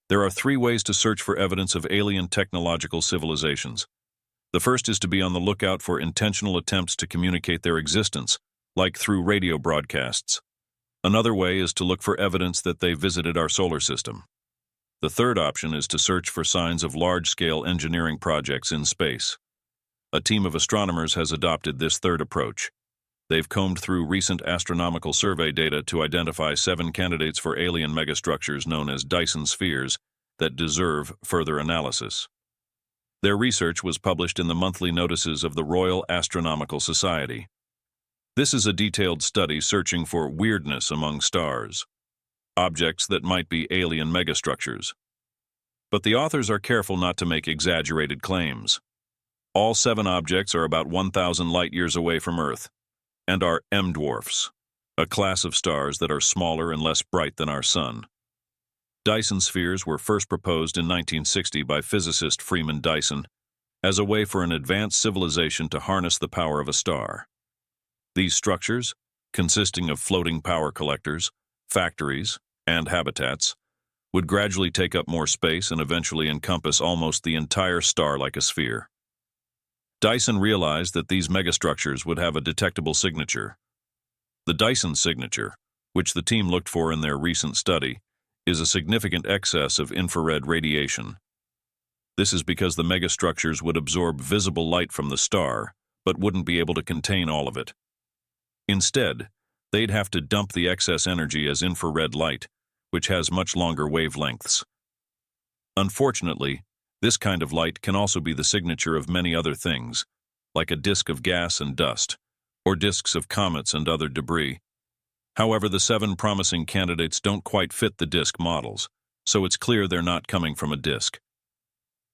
There are three ways to search for evidence of alien technological civilizations. The first is to be on the lookout for intentional attempts to communicate their existence, like through radio broadcasts. Another way is to look for evidence that they visited our solar system. The third option is to search for signs of large-scale engineering projects in space. A team of astronomers has adopted this third approach. They've combed through recent astronomical survey data to identify 7 candidates for alien megastructures known as Dyson spheres that deserve further analysis. Their research was published in the monthly notices of the Royal Astronomical Society. This is a detailed study searching for weirdness among stars, objects that might be alien megastructures. But the authors are careful not to make exaggerated claims. All 7 objects are about 1,000 light-years away from Earth, and are M-dwarfs, a class of stars that are smaller and less bright than our Sun. Dyson spheres were first proposed in 1960 by physicist Freeman Dyson as a way for an advanced civilization to harness the power of a star. These structures, consisting of floating power collectors, factories, and habitats, would gradually take up more space and eventually encompass almost the entire star like a sphere. Dyson realized that these megastructures would have a detectable signature. The Dyson signature, which the team looked for in their recent study, is a significant excess of infrared radiation. This is because the megastructures would absorb visible light from the star, but wouldn't be able to contain all of it. Instead, they'd have to dump the excess energy as infrared light, which has much longer wavelengths. Unfortunately, this kind of light can also be the signature of many other things, like a disk of gas and dust, or disks of comets and other debris. However, the 7 promising candidates don't quite fit the disk models, so it's clear they're not coming from a disk.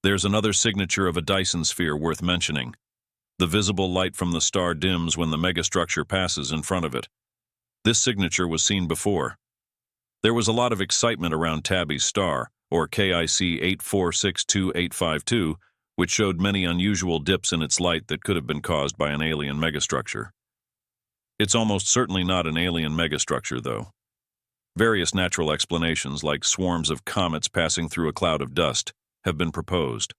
There's another signature of a Dyson sphere worth mentioning. The visible light from the star dims when the megastructure passes in front of it. This signature was seen before. There was a lot of excitement around Tabby's star, or KIC 8462852, which showed many unusual dips in its light that could have been caused by an alien megastructure. It's almost certainly not an alien megastructure, though. Various natural explanations, like swarms of comets passing through a cloud of dust, have been proposed.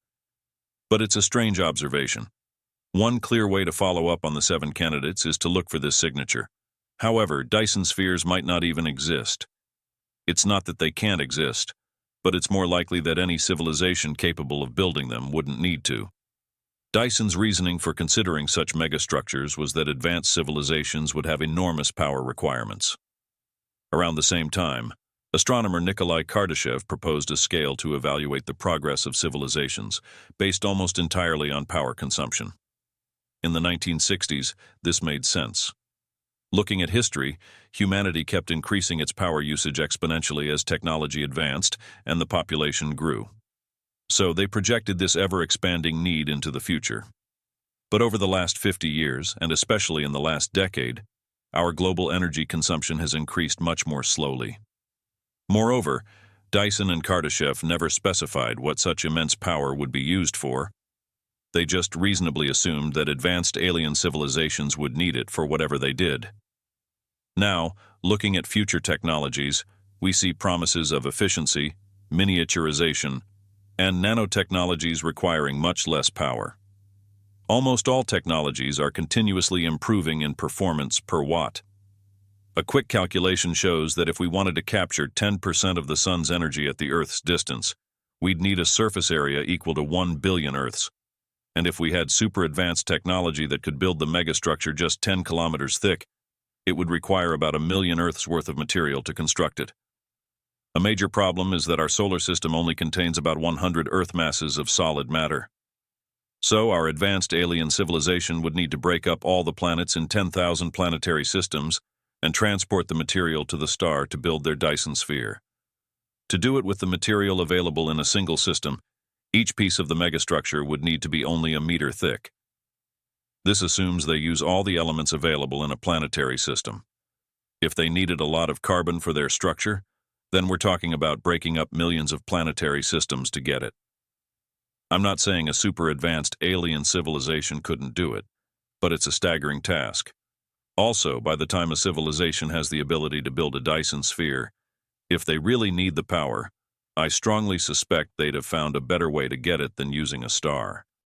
But it's a strange observation. One clear way to follow up on the 7 candidates is to look for this signature. However, Dyson spheres might not even exist. It's not that they can't exist, but it's more likely that any civilization capable of building them wouldn't need to. Dyson's reasoning for considering such megastructures was that advanced civilizations would have enormous power requirements. Around the same time, astronomer Nikolai Kardashev proposed a scale to evaluate the progress of civilizations, based almost entirely on power consumption. In the 1960s, this made sense. Looking at history, humanity kept increasing its power usage exponentially as technology advanced and the population grew. So they projected this ever-expanding need into the future. But over the last 50 years, and especially in the last decade, our global energy consumption has increased much more slowly. Moreover, Dyson and Kardashev never specified what such immense power would be used for. They just reasonably assumed that advanced alien civilizations would need it for whatever they did. Now, looking at future technologies, we see promises of efficiency, miniaturization, and nanotechnologies requiring much less power. Almost all technologies are continuously improving in performance per watt. A quick calculation shows that if we wanted to capture 10% of the sun's energy at the Earth's distance, we'd need a surface area equal to 1 billion Earths. And if we had super advanced technology that could build the megastructure just 10 kilometers thick, it would require about 1 million Earths worth of material to construct it. A major problem is that our solar system only contains about 100 Earth masses of solid matter. So our advanced alien civilization would need to break up all the planets in 10,000 planetary systems and transport the material to the star to build their Dyson sphere. To do it with the material available in a single system, each piece of the megastructure would need to be only 1 meter thick. This assumes they use all the elements available in a planetary system. If they needed a lot of carbon for their structure, then we're talking about breaking up millions of planetary systems to get it. I'm not saying a super advanced alien civilization couldn't do it, but it's a staggering task. Also, by the time a civilization has the ability to build a Dyson sphere, if they really need the power, I strongly suspect they'd have found a better way to get it than using a star.